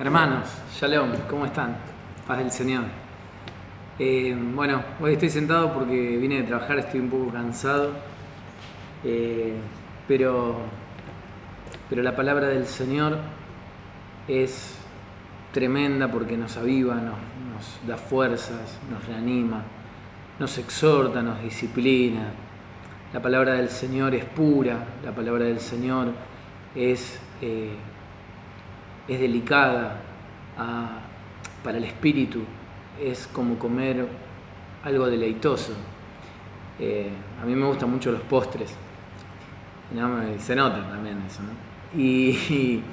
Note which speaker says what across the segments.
Speaker 1: Hermanos, Shalom, ¿cómo están? Paz del Señor. Bueno, hoy estoy sentado porque vine de trabajar, estoy un poco cansado, pero la palabra del Señor es tremenda porque nos aviva, nos da fuerzas, nos reanima, nos exhorta, nos disciplina. La palabra del Señor es pura, la palabra del Señor es delicada para el espíritu, es como comer algo deleitoso. A mí me gustan mucho los postres, ¿no? Se nota también eso, ¿no? Y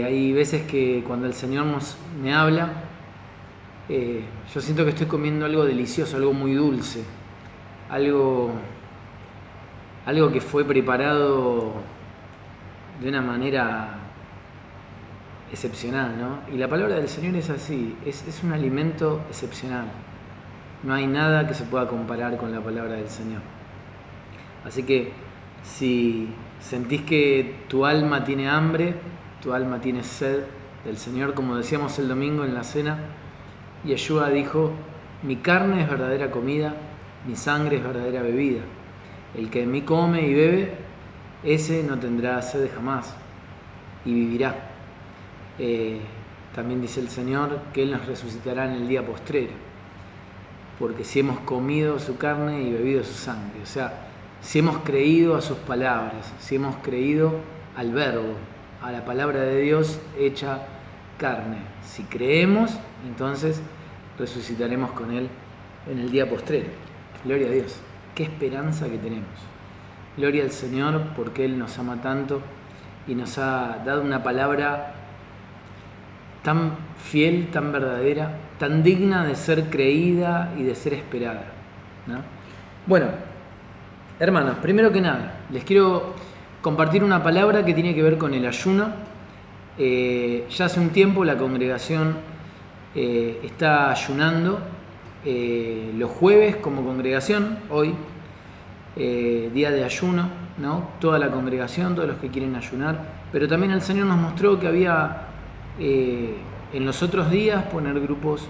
Speaker 1: hay veces que cuando el Señor me habla, yo siento que estoy comiendo algo delicioso, algo muy dulce, algo que fue preparado de una manera excepcional, ¿no? Y la palabra del Señor es así, es un alimento excepcional. No hay nada que se pueda comparar con la palabra del Señor. Así que si sentís que tu alma tiene hambre, tu alma tiene sed del Señor, como decíamos el domingo en la cena, Yeshua dijo: mi carne es verdadera comida, mi sangre es verdadera bebida. El que de mí come y bebe, ese no tendrá sed jamás y vivirá. También dice el Señor que Él nos resucitará en el día postrero, porque si hemos comido su carne y bebido su sangre, o sea, si hemos creído a sus palabras, si hemos creído al verbo, a la palabra de Dios hecha carne, si creemos, entonces resucitaremos con Él en el día postrero. Gloria a Dios, qué esperanza que tenemos. Gloria al Señor porque Él nos ama tanto y nos ha dado una palabra tan fiel, tan verdadera, tan digna de ser creída y de ser esperada, ¿no? Bueno, hermanos, primero que nada, les quiero compartir una palabra que tiene que ver con el ayuno. Ya hace un tiempo la congregación está ayunando los jueves como congregación, hoy, día de ayuno, ¿no? Toda la congregación, todos los que quieren ayunar, pero también el Señor nos mostró que había en los otros días poner grupos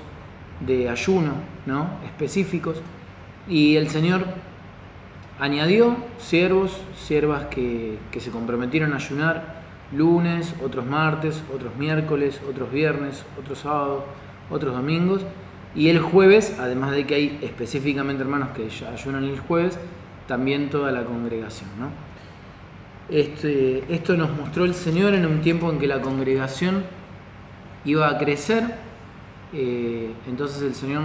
Speaker 1: de ayuno, ¿no? Específicos, y el Señor añadió siervas que se comprometieron a ayunar lunes, otros martes, otros miércoles, otros viernes, otros sábados, otros domingos, y el jueves, además de que hay específicamente hermanos que ayunan el jueves, también toda la congregación, ¿no? Esto nos mostró el Señor en un tiempo en que la congregación iba a crecer, entonces el Señor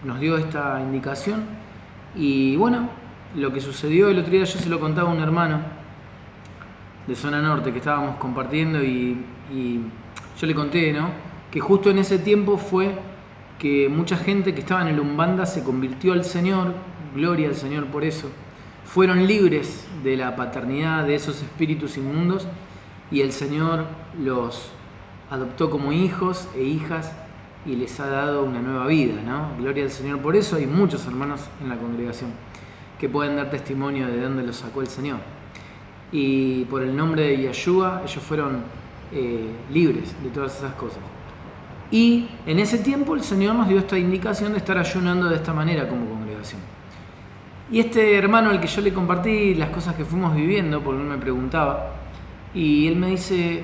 Speaker 1: nos dio esta indicación. Y bueno, lo que sucedió el otro día, yo se lo contaba a un hermano de zona norte que estábamos compartiendo y yo le conté, ¿no?, que justo en ese tiempo fue que mucha gente que estaba en el Umbanda se convirtió al Señor, gloria al Señor por eso, fueron libres de la paternidad de esos espíritus inmundos y el Señor los adoptó como hijos e hijas y les ha dado una nueva vida, ¿no? Gloria al Señor por eso. Hay muchos hermanos en la congregación que pueden dar testimonio de dónde los sacó el Señor. Y por el nombre de Yeshua, ellos fueron libres de todas esas cosas. Y en ese tiempo el Señor nos dio esta indicación de estar ayunando de esta manera como congregación. Y este hermano al que yo le compartí las cosas que fuimos viviendo, porque él me preguntaba, y él me dice: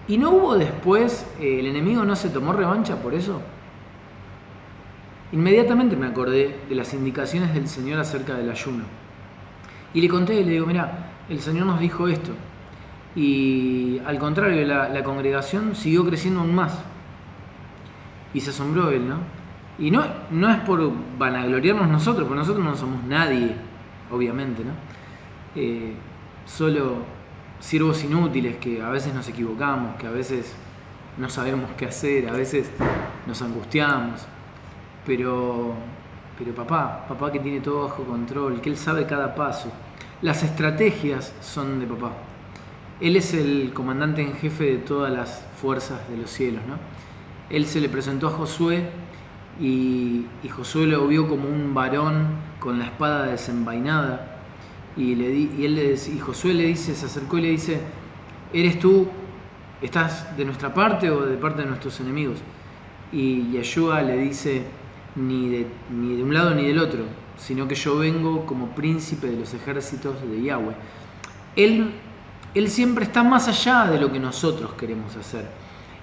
Speaker 1: ¿y no hubo después, el enemigo no se tomó revancha por eso? Inmediatamente me acordé de las indicaciones del Señor acerca del ayuno. Y le conté y le digo: mira, el Señor nos dijo esto. Y al contrario, la congregación siguió creciendo aún más. Y se asombró él, ¿no? Y no es por vanagloriarnos nosotros, porque nosotros no somos nadie, obviamente, ¿no? Solo siervos inútiles que a veces nos equivocamos, que a veces no sabemos qué hacer, a veces nos angustiamos. Pero papá que tiene todo bajo control, que Él sabe cada paso. Las estrategias son de papá. Él es el comandante en jefe de todas las fuerzas de los cielos, ¿no? Él se le presentó a Josué y Josué lo vio como un varón con la espada desenvainada. Y Josué le dice, se acercó y le dice: ¿eres tú ¿Estás de nuestra parte o de parte de nuestros enemigos? Y Yeshua le dice, ni de un lado ni del otro, sino que yo vengo como príncipe de los ejércitos de Yahweh. Él siempre está más allá de lo que nosotros queremos hacer.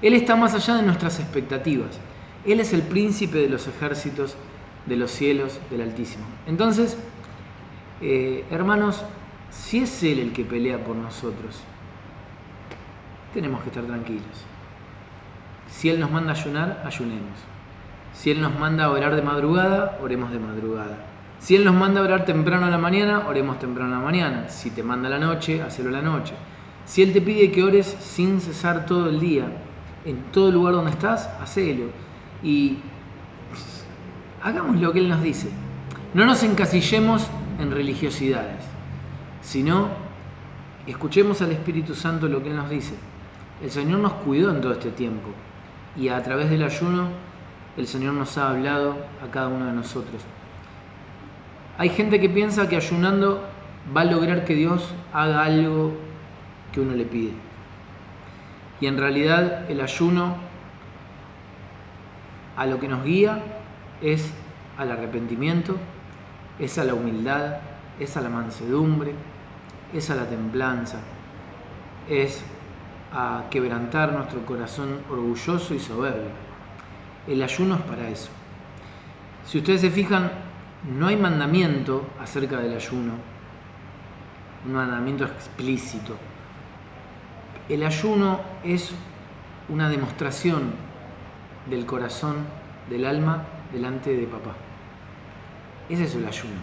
Speaker 1: Él está más allá de nuestras expectativas. Él es el príncipe de los ejércitos de los cielos del Altísimo. Entonces, hermanos, si es Él el que pelea por nosotros, tenemos que estar tranquilos. Si Él nos manda a ayunar, ayunemos. Si Él nos manda a orar de madrugada, oremos de madrugada. Si Él nos manda a orar temprano a la mañana, oremos temprano a la mañana. Si te manda a la noche, hacelo a la noche. Si Él te pide que ores sin cesar todo el día, en todo lugar donde estás, hacelo. Y hagamos lo que Él nos dice. No nos encasillemos en religiosidades, sino escuchemos al Espíritu Santo lo que Él nos dice. El Señor nos cuidó en todo este tiempo y a través del ayuno el Señor nos ha hablado a cada uno de nosotros. Hay gente que piensa que ayunando va a lograr que Dios haga algo que uno le pide. Y en realidad el ayuno a lo que nos guía es al arrepentimiento, es a la humildad, es a la mansedumbre, es a la templanza, es a quebrantar nuestro corazón orgulloso y soberbio. El ayuno es para eso. Si ustedes se fijan, no hay mandamiento acerca del ayuno, un mandamiento explícito. El ayuno es una demostración del corazón, del alma, delante de papá. Ese es el ayuno.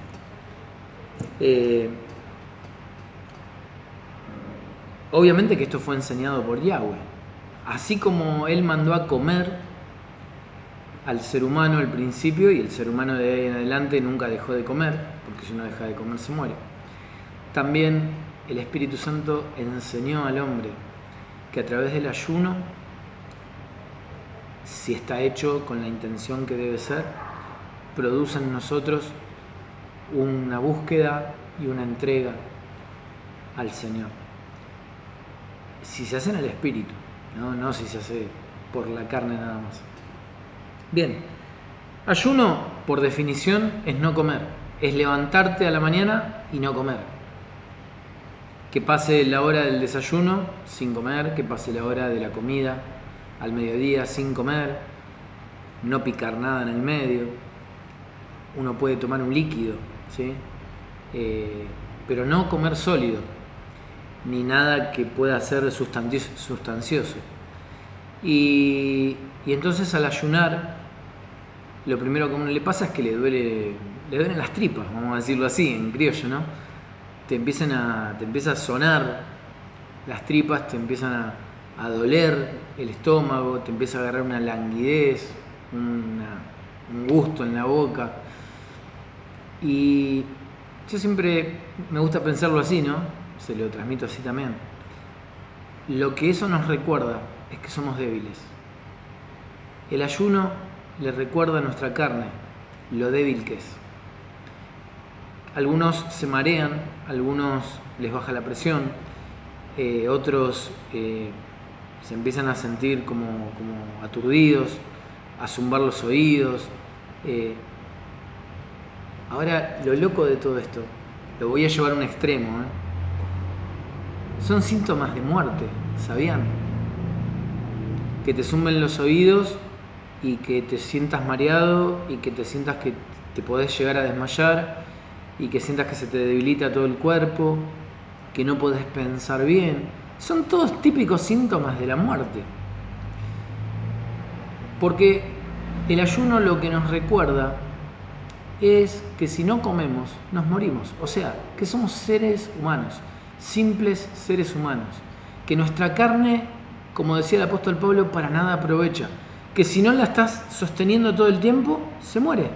Speaker 1: Obviamente que esto fue enseñado por Yahweh. Así como Él mandó a comer al ser humano al principio, y el ser humano de ahí en adelante nunca dejó de comer, porque si uno deja de comer se muere. También el Espíritu Santo enseñó al hombre que a través del ayuno, si está hecho con la intención que debe ser, produce en nosotros una búsqueda y una entrega al Señor. Si se hace en el Espíritu, no si se hace por la carne nada más. Bien, ayuno por definición es no comer, es levantarte a la mañana y no comer. Que pase la hora del desayuno sin comer, que pase la hora de la comida al mediodía sin comer, no picar nada en el medio. Uno puede tomar un líquido, ¿sí? Pero no comer sólido, ni nada que pueda ser sustancioso. Y entonces al ayunar, lo primero que a uno le pasa es que le duelen las tripas, vamos a decirlo así, en criollo, ¿no? Te empieza a sonar las tripas, te empiezan a doler el estómago, te empieza a agarrar una languidez, un gusto en la boca. Y yo siempre me gusta pensarlo así, ¿no? Se lo transmito así también. Lo que eso nos recuerda es que somos débiles. El ayuno le recuerda a nuestra carne lo débil que es. Algunos se marean, algunos les baja la presión, otros se empiezan a sentir como aturdidos, a zumbar los oídos. Ahora, lo loco de todo esto, lo voy a llevar a un extremo, son síntomas de muerte, ¿sabían? Que te zumben los oídos y que te sientas mareado y que te sientas que te podés llegar a desmayar y que sientas que se te debilita todo el cuerpo, que no podés pensar bien. Son todos típicos síntomas de la muerte. Porque el ayuno lo que nos recuerda es que si no comemos, nos morimos. O sea, que somos seres humanos, simples seres humanos. Que nuestra carne, como decía el apóstol Pablo, para nada aprovecha. Que si no la estás sosteniendo todo el tiempo, se muere.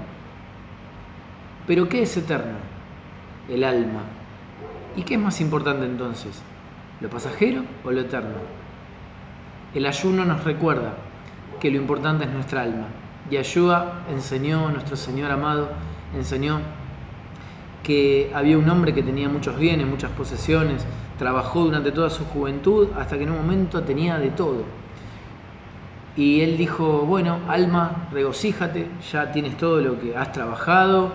Speaker 1: ¿Pero qué es eterno? El alma. ¿Y qué es más importante entonces? ¿Lo pasajero o lo eterno? El ayuno nos recuerda que lo importante es nuestra alma. Yeshua enseñó, nuestro Señor amado, enseñó que había un hombre que tenía muchos bienes, muchas posesiones, trabajó durante toda su juventud hasta que en un momento tenía de todo. Y él dijo, bueno, alma, regocíjate, ya tienes todo lo que has trabajado,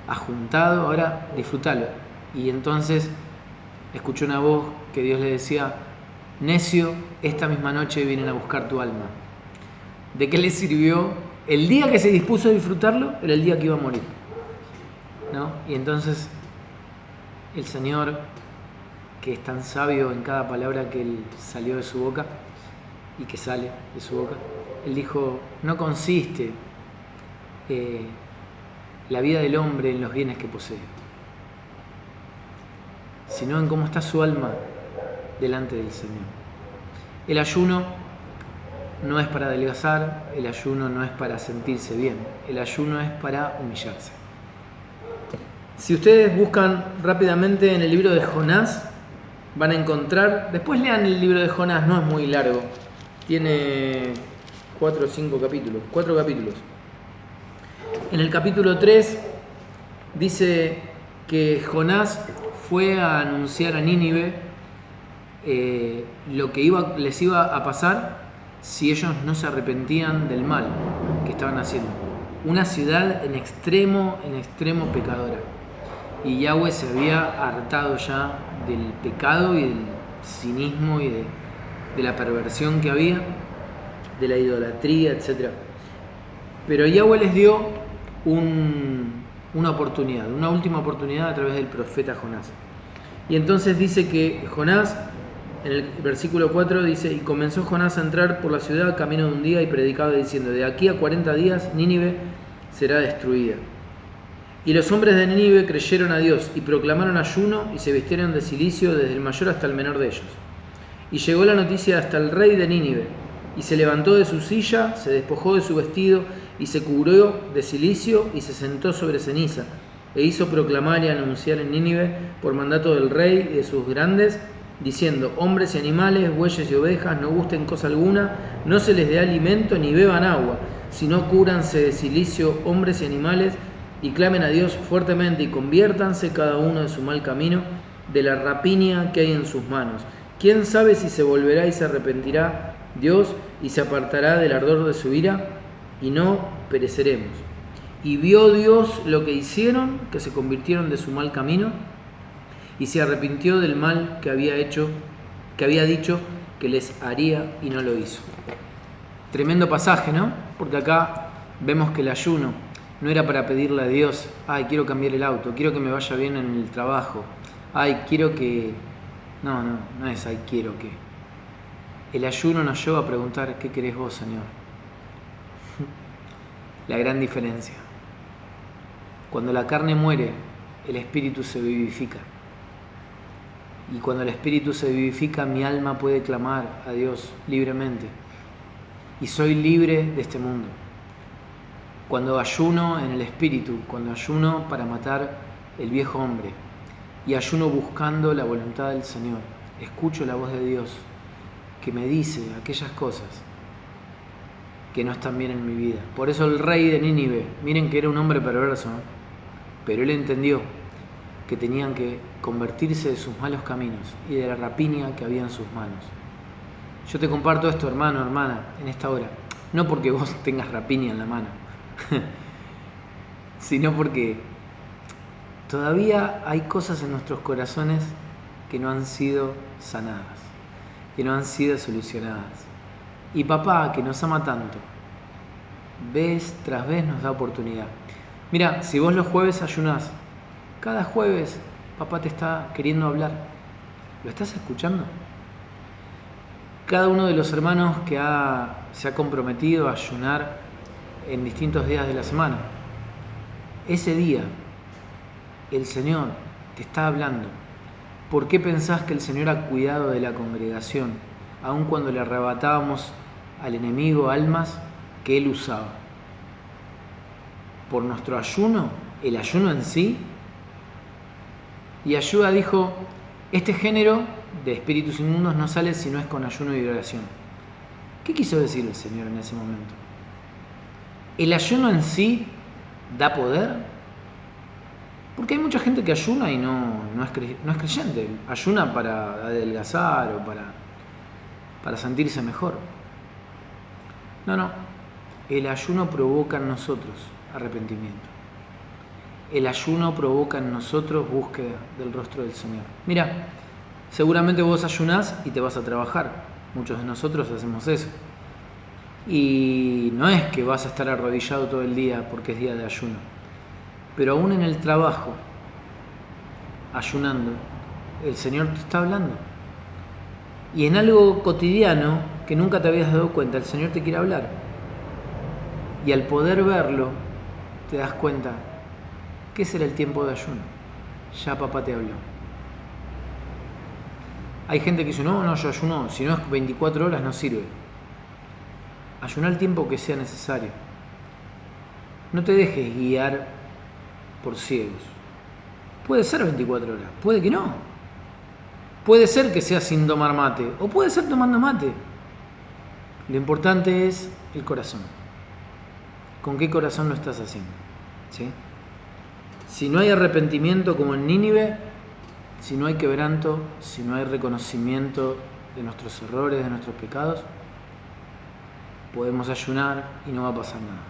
Speaker 1: has juntado, ahora disfrútalo. Y entonces escuchó una voz que Dios le decía, necio, esta misma noche vienen a buscar tu alma. ¿De qué le sirvió? El día que se dispuso a disfrutarlo era el día que iba a morir, ¿no? Y entonces el Señor, que es tan sabio en cada palabra que él salió de su boca y que sale de su boca, él dijo, no consiste la vida del hombre en los bienes que posee, sino en cómo está su alma delante del Señor. El ayuno no es para adelgazar, el ayuno no es para sentirse bien, el ayuno es para humillarse. Si ustedes buscan rápidamente en el libro de Jonás, van a encontrar, después lean el libro de Jonás, no es muy largo, tiene 4 o 5 capítulos, 4 capítulos. En el capítulo 3 dice que Jonás fue a anunciar a Nínive lo que les iba a pasar si ellos no se arrepentían del mal que estaban haciendo. Una ciudad en extremo pecadora. Y Yahweh se había hartado ya del pecado y del cinismo y de la perversión que había, de la idolatría, etc. Pero Yahweh les dio una oportunidad, una última oportunidad a través del profeta Jonás. Y entonces dice que Jonás, en el versículo 4 dice, y comenzó Jonás a entrar por la ciudad camino de un día y predicaba diciendo, de aquí a 40 días Nínive será destruida. Y los hombres de Nínive creyeron a Dios y proclamaron ayuno y se vistieron de cilicio desde el mayor hasta el menor de ellos. Y llegó la noticia hasta el rey de Nínive, y se levantó de su silla, se despojó de su vestido y se cubrió de cilicio y se sentó sobre ceniza, e hizo proclamar y anunciar en Nínive por mandato del rey y de sus grandes, diciendo, hombres y animales, bueyes y ovejas, no gusten cosa alguna, no se les dé alimento ni beban agua, sino cúbranse de cilicio hombres y animales, y clamen a Dios fuertemente y conviértanse cada uno de su mal camino, de la rapiña que hay en sus manos. ¿Quién sabe si se volverá y se arrepentirá Dios y se apartará del ardor de su ira? Y no pereceremos. Y vio Dios lo que hicieron, que se convirtieron de su mal camino, y se arrepintió del mal que había hecho, que había dicho que les haría y no lo hizo. Tremendo pasaje, ¿no? Porque acá vemos que el ayuno no era para pedirle a Dios, ay, quiero cambiar el auto, quiero que me vaya bien en el trabajo, ay, quiero que... No es ay, quiero que. El ayuno nos lleva a preguntar, ¿qué querés vos, Señor? La gran diferencia. Cuando la carne muere, el espíritu se vivifica. Y cuando el espíritu se vivifica, mi alma puede clamar a Dios libremente. Y soy libre de este mundo. Cuando ayuno en el espíritu, cuando ayuno para matar el viejo hombre y ayuno buscando la voluntad del Señor, escucho la voz de Dios que me dice aquellas cosas que no están bien en mi vida. Por eso el rey de Nínive, miren que era un hombre perverso, ¿no? Pero él entendió que tenían que convertirse de sus malos caminos y de la rapiña que había en sus manos. Yo te comparto esto, hermano, hermana, en esta hora, no porque vos tengas rapiña en la mano, sino porque todavía hay cosas en nuestros corazones que no han sido sanadas, que no han sido solucionadas. Y papá, que nos ama tanto, vez tras vez nos da oportunidad. Mira, si vos los jueves ayunás, cada jueves papá te está queriendo hablar. ¿Lo estás escuchando? Cada uno de los hermanos que se ha comprometido a ayunar en distintos días de la semana, ese día el Señor te está hablando. ¿Por qué pensás que el Señor ha cuidado de la congregación, aun cuando le arrebatábamos al enemigo almas que Él usaba? ¿Por nuestro ayuno? ¿El ayuno en sí? Y Ayuda dijo, este género de espíritus inmundos no sale si no es con ayuno y oración. ¿Qué quiso decir el Señor en ese momento? ¿El ayuno en sí da poder? Porque hay mucha gente que ayuna y no es creyente. Ayuna para adelgazar o para sentirse mejor. No. El ayuno provoca en nosotros arrepentimiento. El ayuno provoca en nosotros búsqueda del rostro del Señor. Mira, seguramente vos ayunás y te vas a trabajar. Muchos de nosotros hacemos eso. Y no es que vas a estar arrodillado todo el día porque es día de ayuno. Pero aún en el trabajo, ayunando, el Señor te está hablando. Y en algo cotidiano que nunca te habías dado cuenta, el Señor te quiere hablar. Y al poder verlo, te das cuenta que ese era el tiempo de ayuno. Ya papá te habló. Hay gente que dice, no, yo ayuno, si no es 24 horas no sirve. Ayuná el tiempo que sea necesario. No te dejes guiar por ciegos. Puede ser 24 horas, puede que no. Puede ser que sea sin tomar mate, o puede ser tomando mate. Lo importante es el corazón. ¿Con qué corazón lo estás haciendo? ¿Sí? Si no hay arrepentimiento como en Nínive, si no hay quebranto, si no hay reconocimiento de nuestros errores, de nuestros pecados, podemos ayunar y no va a pasar nada.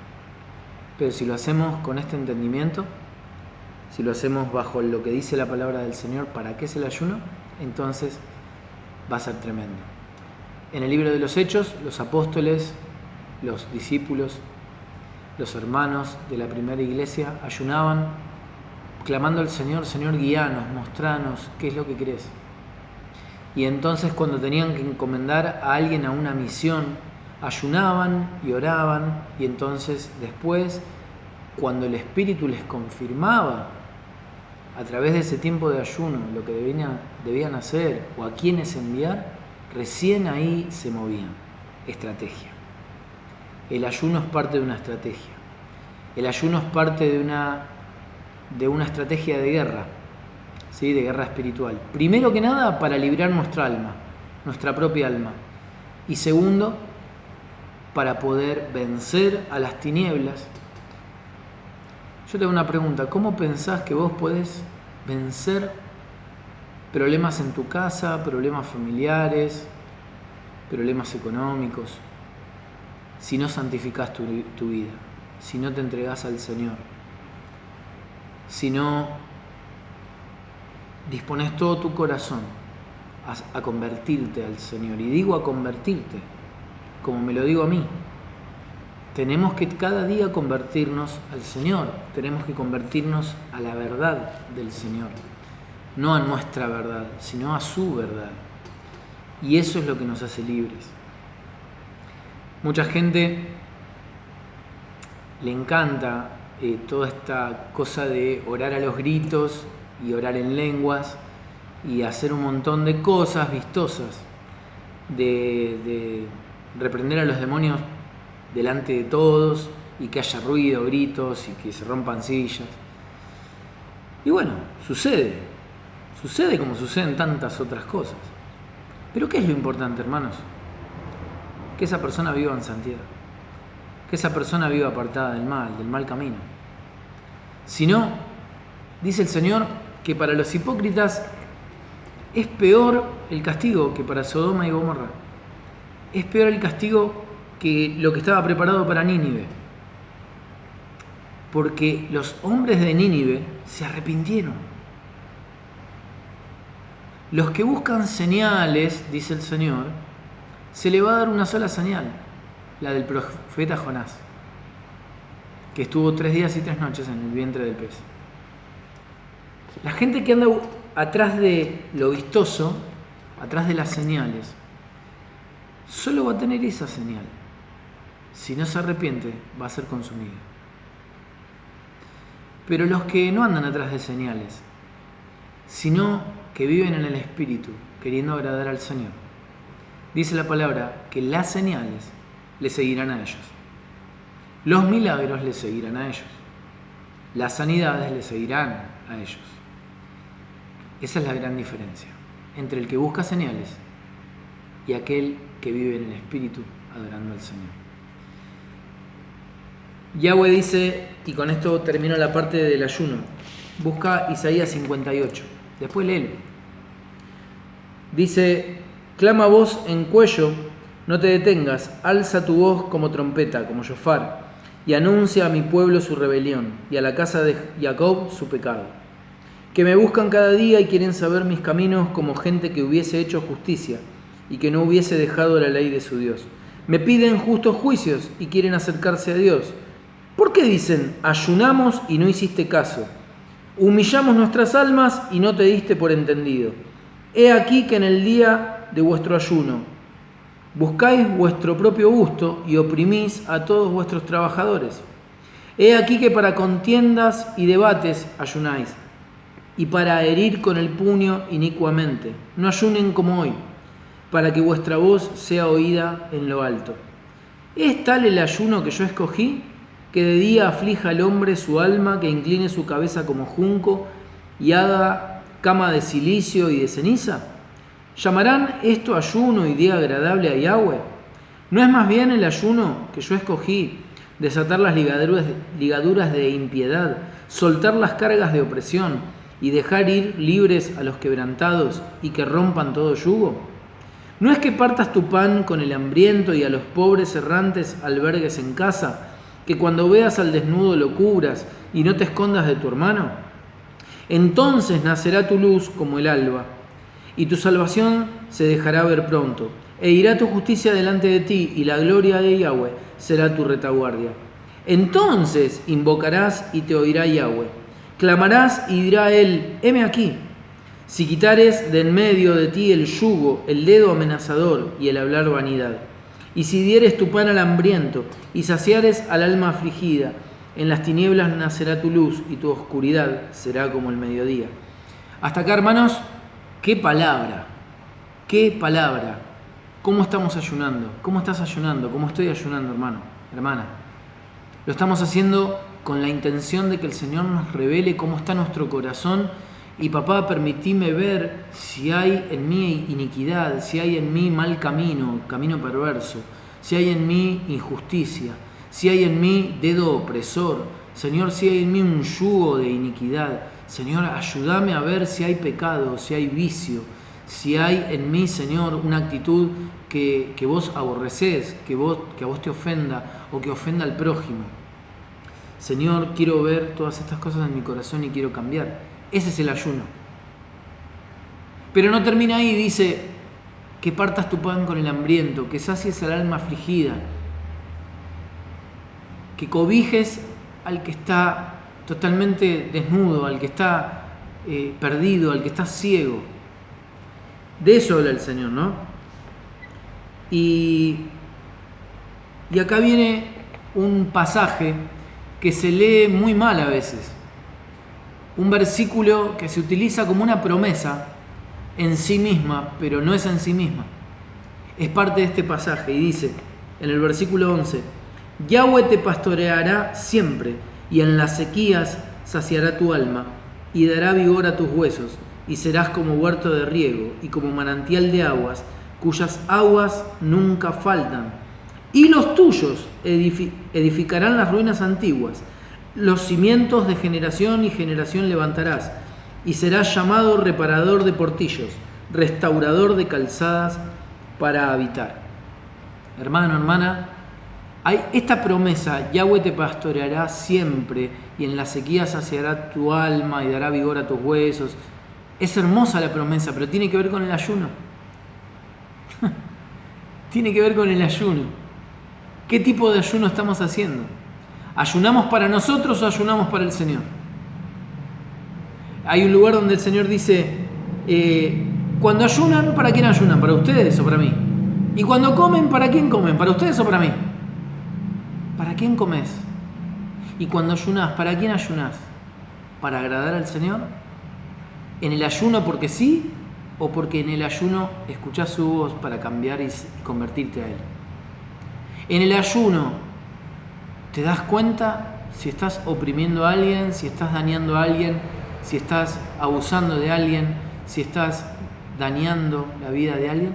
Speaker 1: Pero si lo hacemos con este entendimiento, si lo hacemos bajo lo que dice la palabra del Señor, ¿para qué es el ayuno? Entonces va a ser tremendo. En el libro de los Hechos, los apóstoles, los discípulos, los hermanos de la primera iglesia ayunaban, clamando al Señor, Señor, guíanos, mostranos qué es lo que querés. Y entonces cuando tenían que encomendar a alguien a una misión, ayunaban y oraban, y entonces después, cuando el Espíritu les confirmaba a través de ese tiempo de ayuno lo que debían hacer o a quiénes enviar, recién ahí se movían. Estrategia. El ayuno es parte de una estrategia. El ayuno es parte de una estrategia de guerra, ¿sí? De guerra espiritual. Primero que nada, para librar nuestra alma, nuestra propia alma. Y segundo, para poder vencer a las tinieblas. Yo te hago una pregunta, ¿cómo pensás que vos podés vencer problemas en tu casa, problemas familiares, problemas económicos, si no santificás tu vida, si no te entregás al Señor, si no dispones todo tu corazón a convertirte al Señor? Y digo a convertirte, como me lo digo a mí. Tenemos que cada día convertirnos al Señor, tenemos que convertirnos a la verdad del Señor, no a nuestra verdad, sino a su verdad. Y eso es lo que nos hace libres. Mucha gente le encanta toda esta cosa de orar a los gritos y orar en lenguas y hacer un montón de cosas vistosas, de reprender a los demonios delante de todos y que haya ruido, gritos y que se rompan sillas. Y bueno, sucede como suceden tantas otras cosas. Pero ¿qué es lo importante, hermanos? Que esa persona viva en santidad, que esa persona viva apartada del mal camino. Si no, dice el Señor que para los hipócritas es peor el castigo que para Sodoma y Gomorra. Es peor el castigo que lo que estaba preparado para Nínive. Porque los hombres de Nínive se arrepintieron. Los que buscan señales, dice el Señor, se le va a dar una sola señal, la del profeta Jonás, que estuvo 3 días y 3 noches en el vientre del pez. La gente que anda atrás de lo vistoso, atrás de las señales, solo va a tener esa señal. Si no se arrepiente, va a ser consumido. Pero los que no andan atrás de señales, sino que viven en el Espíritu, queriendo agradar al Señor, dice la palabra que las señales le seguirán a ellos. Los milagros le seguirán a ellos. Las sanidades le seguirán a ellos. Esa es la gran diferencia entre el que busca señales y aquel que vive en el Espíritu adorando al Señor. Yahweh dice, y con esto termino la parte del ayuno, Busca Isaías 58. Después léelo. Dice: clama voz en cuello, no te detengas, alza tu voz como trompeta, como shofar, y anuncia a mi pueblo su rebelión, y a la casa de Jacob su pecado. Que me buscan cada día y quieren saber mis caminos como gente que hubiese hecho justicia, y que no hubiese dejado la ley de su Dios. Me piden justos juicios y quieren acercarse a Dios. ¿Por qué dicen, ayunamos y no hiciste caso? Humillamos nuestras almas y no te diste por entendido. He aquí que en el día de vuestro ayuno buscáis vuestro propio gusto y oprimís a todos vuestros trabajadores. He aquí que para contiendas y debates ayunáis, y para herir con el puño inicuamente. No ayunen como hoy, para que vuestra voz sea oída en lo alto. ¿Es tal el ayuno que yo escogí, que de día aflija al hombre su alma, que incline su cabeza como junco y haga cama de silicio y de ceniza? ¿Llamarán esto ayuno y día agradable a Yahweh? ¿No es más bien el ayuno que yo escogí, desatar las ligaduras de impiedad, soltar las cargas de opresión y dejar ir libres a los quebrantados y que rompan todo yugo? ¿No es que partas tu pan con el hambriento y a los pobres errantes albergues en casa, que cuando veas al desnudo lo cubras y no te escondas de tu hermano? Entonces nacerá tu luz como el alba, y tu salvación se dejará ver pronto, e irá tu justicia delante de ti, y la gloria de Yahweh será tu retaguardia. Entonces invocarás y te oirá Yahweh, clamarás y dirá él, heme aquí. Si quitares de en medio de ti el yugo, el dedo amenazador y el hablar vanidad, y si dieres tu pan al hambriento y saciares al alma afligida, en las tinieblas nacerá tu luz y tu oscuridad será como el mediodía. Hasta acá, hermanos, qué palabra, qué palabra. ¿Cómo estamos ayunando? ¿Cómo estás ayunando? ¿Cómo estoy ayunando, hermano, hermana? Lo estamos haciendo con la intención de que el Señor nos revele cómo está nuestro corazón. Y papá, permitime ver si hay en mí iniquidad, si hay en mí mal camino, camino perverso, si hay en mí injusticia, si hay en mí dedo opresor. Señor, si hay en mí un yugo de iniquidad. Señor, ayúdame a ver si hay pecado, si hay vicio, si hay en mí, Señor, una actitud que vos aborrecés, que a vos te ofenda o que ofenda al prójimo. Señor, quiero ver todas estas cosas en mi corazón y quiero cambiar. Ese es el ayuno. Pero no termina ahí, dice que partas tu pan con el hambriento, que sacies al alma afligida, que cobijes al que está totalmente desnudo, al que está perdido, al que está ciego. De eso habla el Señor, ¿no? Y acá viene un pasaje que se lee muy mal a veces. Un versículo que se utiliza como una promesa en sí misma, pero no es en sí misma. Es parte de este pasaje y dice en el versículo 11: Yahweh te pastoreará siempre, y en las sequías saciará tu alma, y dará vigor a tus huesos, y serás como huerto de riego, y como manantial de aguas, cuyas aguas nunca faltan. Y los tuyos edificarán las ruinas antiguas. Los cimientos de generación y generación levantarás, y serás llamado reparador de portillos, restaurador de calzadas para habitar. Hermano, hermana, hay esta promesa: Yahweh te pastoreará siempre, y en la sequía saciará tu alma y dará vigor a tus huesos. Es hermosa la promesa, pero tiene que ver con el ayuno. Tiene que ver con el ayuno. ¿Qué tipo de ayuno estamos haciendo? ¿Ayunamos para nosotros o ayunamos para el Señor? Hay un lugar donde el Señor dice, cuando ayunan, ¿para quién ayunan? ¿Para ustedes o para mí? Y cuando comen, ¿para quién comen? ¿Para ustedes o para mí? ¿Para quién comes? Y cuando ayunás, ¿para quién ayunás? ¿Para agradar al Señor? ¿En el ayuno porque sí? ¿O porque en el ayuno escuchás su voz para cambiar y convertirte a Él? En el ayuno, ¿te das cuenta si estás oprimiendo a alguien, si estás dañando a alguien, si estás abusando de alguien, si estás dañando la vida de alguien?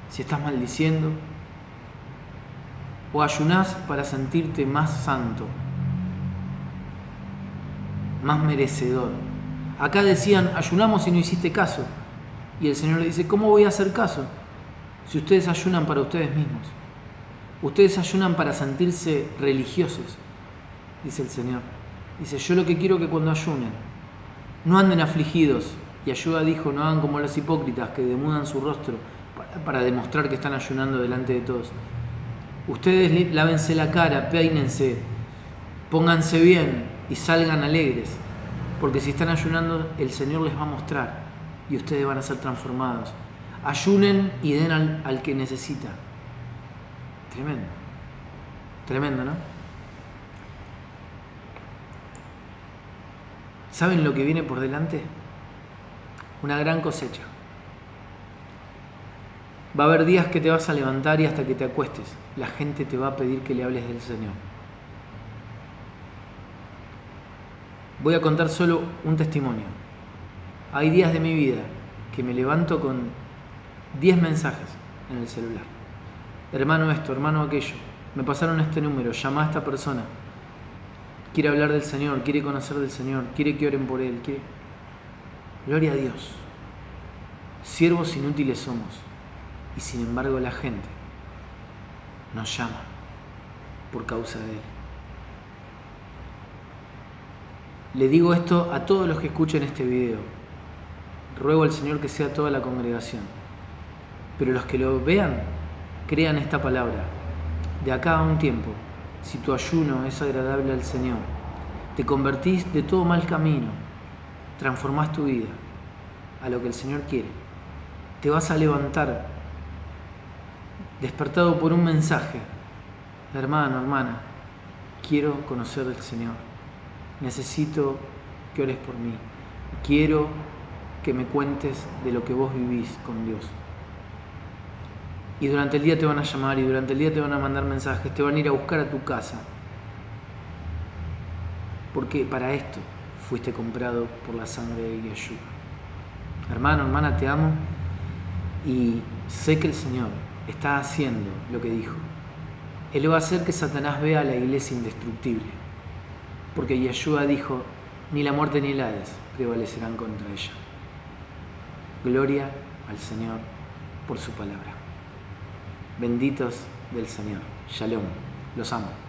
Speaker 1: ¿Si estás maldiciendo? ¿O ayunás para sentirte más santo, más merecedor. Acá decían, ayunamos y no hiciste caso. Y el Señor le dice, ¿cómo voy a hacer caso si ustedes ayunan para ustedes mismos? Ustedes ayunan para sentirse religiosos, dice el Señor. Dice, yo lo que quiero que cuando ayunen, no anden afligidos. Y Yeshua dijo, no hagan como los hipócritas que demudan su rostro para demostrar que están ayunando delante de todos. Ustedes lávense la cara, peínense, pónganse bien y salgan alegres. Porque si están ayunando, el Señor les va a mostrar y ustedes van a ser transformados. Ayunen y den al que necesita. Tremendo. Tremendo, ¿no? ¿Saben lo que viene por delante? Una gran cosecha. Va a haber días que te vas a levantar y hasta que te acuestes, la gente te va a pedir que le hables del Señor. Voy a contar solo un testimonio. Hay días de mi vida que me levanto con 10 mensajes en el celular. Hermano esto, hermano aquello. Me pasaron este número, llama a esta persona. Quiere hablar del Señor, quiere conocer del Señor, quiere que oren por Él. Gloria a Dios. Siervos inútiles somos. Y sin embargo la gente nos llama por causa de Él. Le digo esto a todos los que escuchen este video. Ruego al Señor que sea toda la congregación. Pero los que lo vean, crean esta palabra. De acá a un tiempo, si tu ayuno es agradable al Señor, te convertís de todo mal camino, transformás tu vida a lo que el Señor quiere. Te vas a levantar despertado por un mensaje. Hermano, hermana, quiero conocer al Señor. Necesito que ores por mí. Quiero que me cuentes de lo que vos vivís con Dios. Y durante el día te van a llamar y durante el día te van a mandar mensajes, te van a ir a buscar a tu casa. Porque para esto fuiste comprado por la sangre de Yeshua. Hermano, hermana, te amo y sé que el Señor está haciendo lo que dijo. Él va a hacer que Satanás vea a la iglesia indestructible. Porque Yeshua dijo, ni la muerte ni el Hades prevalecerán contra ella. Gloria al Señor por su palabra. Benditos del Señor. Shalom. Los amo.